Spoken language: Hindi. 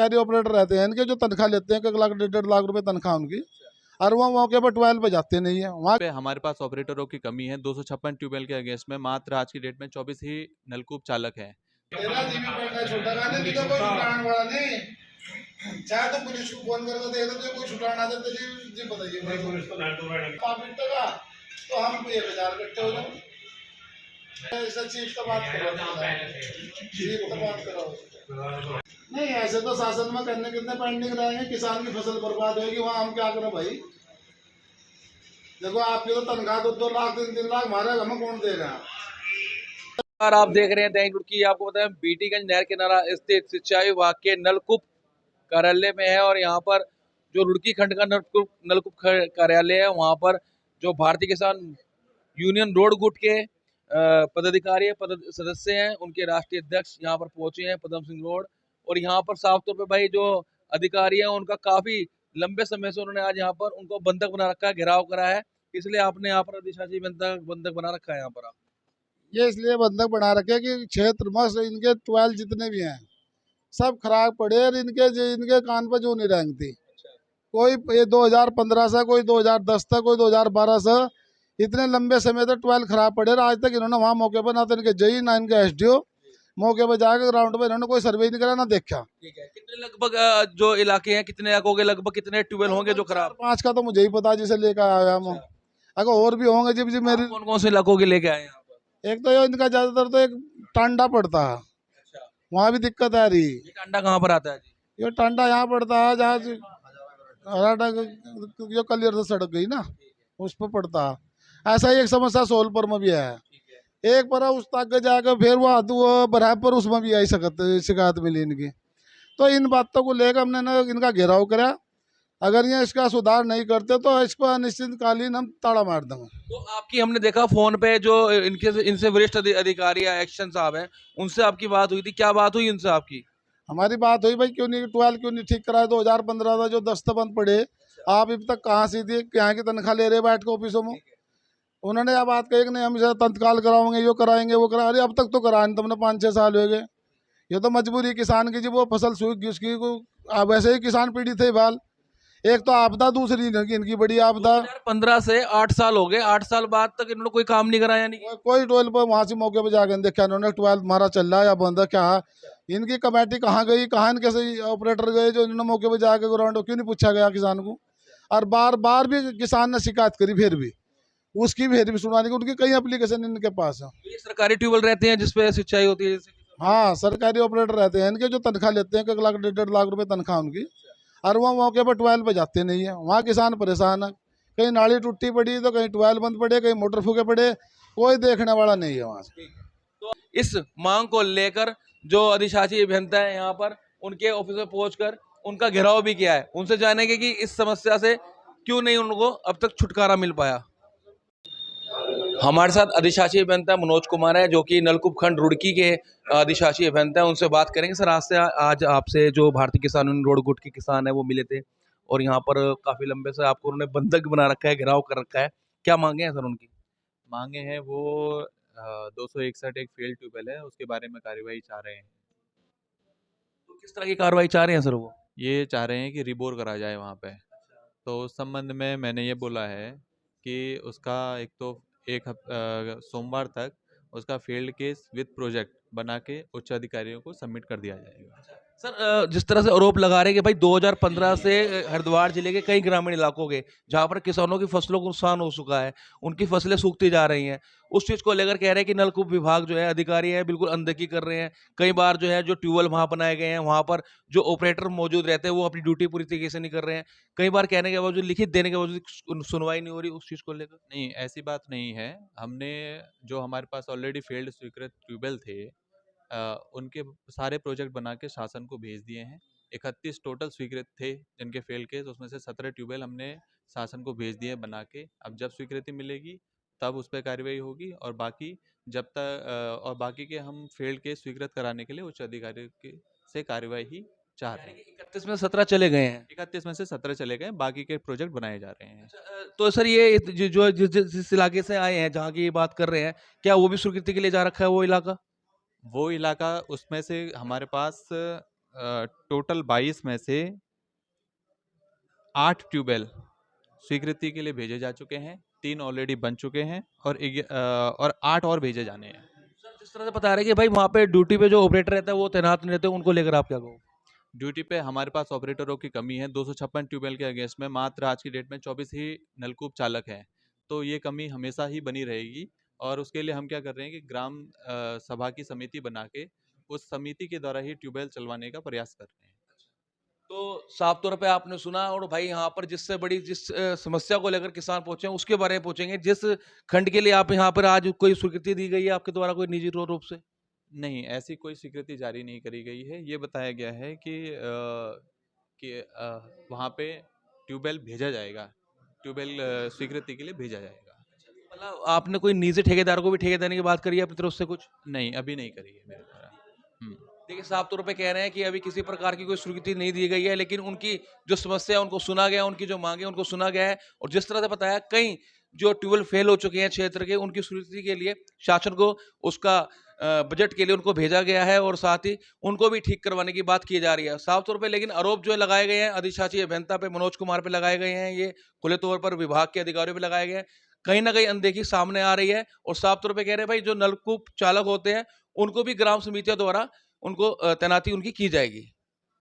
सरकारी ऑपरेटर रहते हैं इनके जो तनख्वाह लेते हैं 1 लाख 1.5 लाख रुपए तनख्वाह उनकी, और वो मौके पर ट्वेल्व पे जाते नहीं है वहाँ पे हमारे पास ऑपरेटरों की कमी है। 256 ट्यूबवेल के अगेंस्ट में मात्र आज की डेट में 24 ही नलकूप चालक हैं। चाहे तो पुलिस को फोन करके दे दो, कोई छुटाना दे तो जी बताइए भाई, पुलिस को नाटो का तो हम 1000 इकट्ठे हो जाओ। ऐसा चीफ का बात करो, चीफ का बात करो। नहीं ऐसे तो शासन में करने कितने पेंडिंग रहेंगे, किसान की फसल बर्बाद होगी, वहाँ हम क्या करें भाई। देखो आपकी तो तनख्वाह 2-2 लाख 3-3 लाख हमारे हमें कौन दे रहे हैं। और आप देख रहे हैं दैनिक रुड़की। आपको बताएं बीटीगंज नहर किनारा स्थित सिंचाई विभाग के नलकूप कार्यालय में है, और यहाँ पर जो रुड़की खंड का नलकूप कार्यालय है, वहाँ पर जो भारतीय किसान यूनियन रोड गुट के पदाधिकारी सदस्य हैं, उनके राष्ट्रीय अध्यक्ष यहाँ पर पहुंचे हैं पदम सिंह रोड। और यहाँ पर साफ तौर पे भाई जो अधिकारी हैं उनका काफी लंबे समय से उन्होंने आज यहाँ पर उनको बंधक बना रखा है, घेराव करा है, इसलिए आपने यहाँ पर अधिशासी बंधक बना रखा है यहाँ पर। आप ये इसलिए बंधक बना रखे कि क्षेत्र में इनके 12 जितने भी हैं सब खराब पड़े, और इनके कान पर जो नहीं रेंगती। कोई ये 2015 से, कोई 2010 तक, कोई 2012 से, इतने लंबे समय तक 12 खराब पड़े, आज तक इन्होंने वहाँ मौके पर ना तो इनके जई ना इनके एसडीओ मौके पर जाकर ग्राउंड पर इन्होंने कोई सर्वे नहीं करा ना देखा। ठीक है, कितने लगभग जो इलाके हैं, कितने इलाकों के लगभग कितने ट्यूबवेल होंगे जो खराब? 5 का तो मुझे ही पता जिसे लेकर आया हम। अगर और भी होंगे जी मेरी। कौन कौन से इलाकों के लेके आए यहाँ पर? एक तो ये इनका ज्यादातर तो एक टांडा पड़ता है, वहाँ भी दिक्कत आ रही। ये टांडा कहाँ पर आता है जी? ये टांडा यहाँ पड़ता है जहाँ जो कलियर से सड़क गई ना उस पर पड़ता है। ऐसा ही एक समस्या सोलपुर में भी है, एक पर उस तक जाकर फिर वो बराबर उसमें भी आई शिकायत मिली इनकी। तो इन बातों को लेकर हमने ना इनका घेराव करा, अगर ये इसका सुधार नहीं करते तो इसको अनिश्चितकालीन हम ताड़ा मार देंगे। तो आपकी हमने देखा फोन पे जो इनसे वरिष्ठ अधिकारी एक्शन साहब हैं, उनसे आपकी बात हुई थी, क्या बात हुई उनसे आपकी? हमारी बात हुई भाई क्यों नहीं 12 क्यों नहीं ठीक कराए, 2015 का जो दस्तबंद पड़े आप अभी तक कहाँ सीधी यहाँ की तनख्वाह ले रहे बैठ के ऑफिसों में। उन्होंने यह बात कही कि नहीं हम इसे तत्काल कराएंगे, यो कराएंगे वो कराएंगे। अरे अब तक तो करा नहीं तुमने, 5-6 साल हो गए। ये तो मजबूरी किसान की, जी वो फसल सूख गई उसकी को। वैसे ही किसान पीड़ित है बाल, एक तो आपदा, दूसरी इनकी बड़ी आपदा। 2015 से 8 साल हो गए, 8 साल बाद तक इन्होंने कोई काम नहीं कराया? नहीं कोई 12 पर वहाँ से मौके पर जाकर देखा इन्होंने 12 हमारा चल रहा है या बंद है क्या है। इनकी कमेटी कहाँ गई, कहाँ इनके सही ऑपरेटर गए जो इन्होंने मौके पर जाकर ग्राउंड क्यों नहीं पूछा गया किसान को। और बार बार भी किसान ने शिकायत करी, फिर भी उसकी भी सुनवाई की। उनकी कई एप्लीकेशन इनके पास है। ये सरकारी ट्यूबवेल रहते हैं जिसपे सिंचाई होती है? हाँ सरकारी ऑपरेटर रहते हैं इनके जो तनख्वाह लेते हैं 1 लाख 1.5 लाख रुपए तनख्वाह उनकी, और वो मौके पर 12 पे जाते नहीं है। वहाँ किसान परेशान है, कहीं नाली टूटी पड़ी तो कहीं 12 बंद पड़े, कहीं मोटर फूके पड़े, कोई देखने वाला नहीं है वहाँ से। तो इस मांग को लेकर जो अधिशासी अभियंता है यहाँ पर, उनके ऑफिस में पहुंचकर उनका घेराव भी किया है, उनसे जानेंगे कि इस समस्या से क्यों नहीं उनको अब तक छुटकारा मिल पाया। हमारे साथ अधिशासी अभियंता मनोज कुमार है, जो कि नलकूप खंड रुड़की के अधिशासी अभियंता है, उनसे बात करेंगे। सर आज आपसे जो भारतीय किसान यूनियन रोड गुट के किसान है वो मिले थे, और यहाँ पर काफी लंबे से आपको उन्होंने बंधक बना रखा है, घेराव कर रखा है, क्या मांगे हैं सर उनकी? मांगे हैं वो 261 एक फेल ट्यूबवेल है, उसके बारे में कार्यवाही चाह रहे हैं। तो किस तरह की कार्रवाई चाह रहे हैं सर वो? ये चाह रहे हैं कि रिबोर करा जाए वहाँ पे। तो उस संबंध में मैंने ये बोला है कि उसका एक तो सोमवार तक उसका फील्ड केस विद प्रोजेक्ट बना के उच्च अधिकारियों को सबमिट कर दिया जाएगा। सर जिस तरह से आरोप लगा रहे हैं कि भाई 2015 से हरिद्वार जिले के कई ग्रामीण इलाकों के जहां पर किसानों की फसलों को नुकसान हो चुका है, उनकी फसलें सूखती जा रही हैं, उस चीज को लेकर कह रहे हैं कि नलकूप विभाग जो है अधिकारी है बिल्कुल अनदेखी कर रहे हैं। कई बार जो है जो ट्यूबवेल वहां बनाए गए हैं वहां पर जो ऑपरेटर मौजूद रहते हैं वो अपनी ड्यूटी पूरी तरीके से नहीं कर रहे हैं। कई बार कहने के बावजूद, लिखित देने के बावजूद सुनवाई नहीं हो रही उस चीज को लेकर। नहीं, ऐसी बात नहीं है। हमने जो हमारे पास ऑलरेडी फील्ड स्वीकृत ट्यूबवेल थे उनके सारे प्रोजेक्ट बना के शासन को भेज दिए हैं। 31 टोटल स्वीकृत थे जिनके फेल केस, उसमें से 17 ट्यूबवेल हमने शासन को भेज दिए बना के। अब जब स्वीकृति मिलेगी तब उस पर कार्रवाई होगी, और बाकी जब तक और बाकी के हम फेल्ड केस स्वीकृत कराने के लिए उच्च अधिकारी से कार्यवाही चाह रहे हैं। 31 में 17 चले गए हैं? 31 में से 17 चले गए, बाकी के प्रोजेक्ट बनाए जा रहे हैं। तो सर ये जो जिस इलाके से आए हैं जहाँ की ये बात कर रहे हैं, क्या वो भी स्वीकृति के लिए जा रखा है वो इलाका? वो इलाका उसमें से हमारे पास टोटल 22 में से 8 ट्यूबवेल स्वीकृति के लिए भेजे जा चुके हैं, 3 ऑलरेडी बन चुके हैं और 8 और भेजे जाने हैं। सर जिस तरह से बता रहे हैं कि भाई वहाँ पे ड्यूटी पे जो ऑपरेटर रहता है वो तैनात नहीं रहते, उनको लेकर आप क्या कहो? ड्यूटी पे हमारे पास ऑपरेटरों की कमी है। 256 ट्यूबवेल के अगेंस्ट में मात्र आज की डेट में 24 ही नलकूप चालक हैं, तो ये कमी हमेशा ही बनी रहेगी। और उसके लिए हम क्या कर रहे हैं कि ग्राम सभा की समिति बना के उस समिति के द्वारा ही ट्यूबवेल चलवाने का प्रयास कर रहे हैं। तो साफ तौर पे आपने सुना। और भाई यहाँ पर जिससे बड़ी जिस समस्या को लेकर किसान पहुंचे हैं उसके बारे में पूछेंगे। जिस खंड के लिए आप यहाँ पर आज कोई स्वीकृति दी गई है आपके द्वारा कोई निजी रूप से? नहीं, ऐसी कोई स्वीकृति जारी नहीं करी गई है। ये बताया गया है कि वहाँ पे ट्यूबवेल भेजा जाएगा, ट्यूबवेल स्वीकृति के लिए भेजा जाएगा। मतलब आपने कोई निजी ठेकेदार को भी ठेके देने की बात करी है अपनी तरफ से कुछ? नहीं, अभी नहीं करी है मेरे द्वारा। देखिए साफ तौर पे कह रहे हैं कि अभी किसी प्रकार की कोई स्वीकृति नहीं दी गई है, लेकिन उनकी जो समस्या है उनको सुना गया, उनकी जो मांगे उनको सुना गया है। और जिस तरह से बताया कई जो ट्यूबवेल फेल हो चुके हैं क्षेत्र के, उनकी स्वीकृति के लिए शासन को उसका बजट के लिए उनको भेजा गया है और साथ ही उनको भी ठीक करवाने की बात की जा रही है साफ तौर पे। लेकिन आरोप जो लगाए गए हैं अधिशासी अभियंता पे मनोज कुमार पे लगाए गए हैं, ये खुले तौर पर विभाग के अधिकारियों पे लगाए गए हैं। कहीं ना कहीं अनदेखी सामने आ रही है और साफ तौर पे कह रहे हैं भाई जो नलकूप चालक होते हैं उनको भी ग्राम समितियों द्वारा उनको तैनाती उनकी की जाएगी।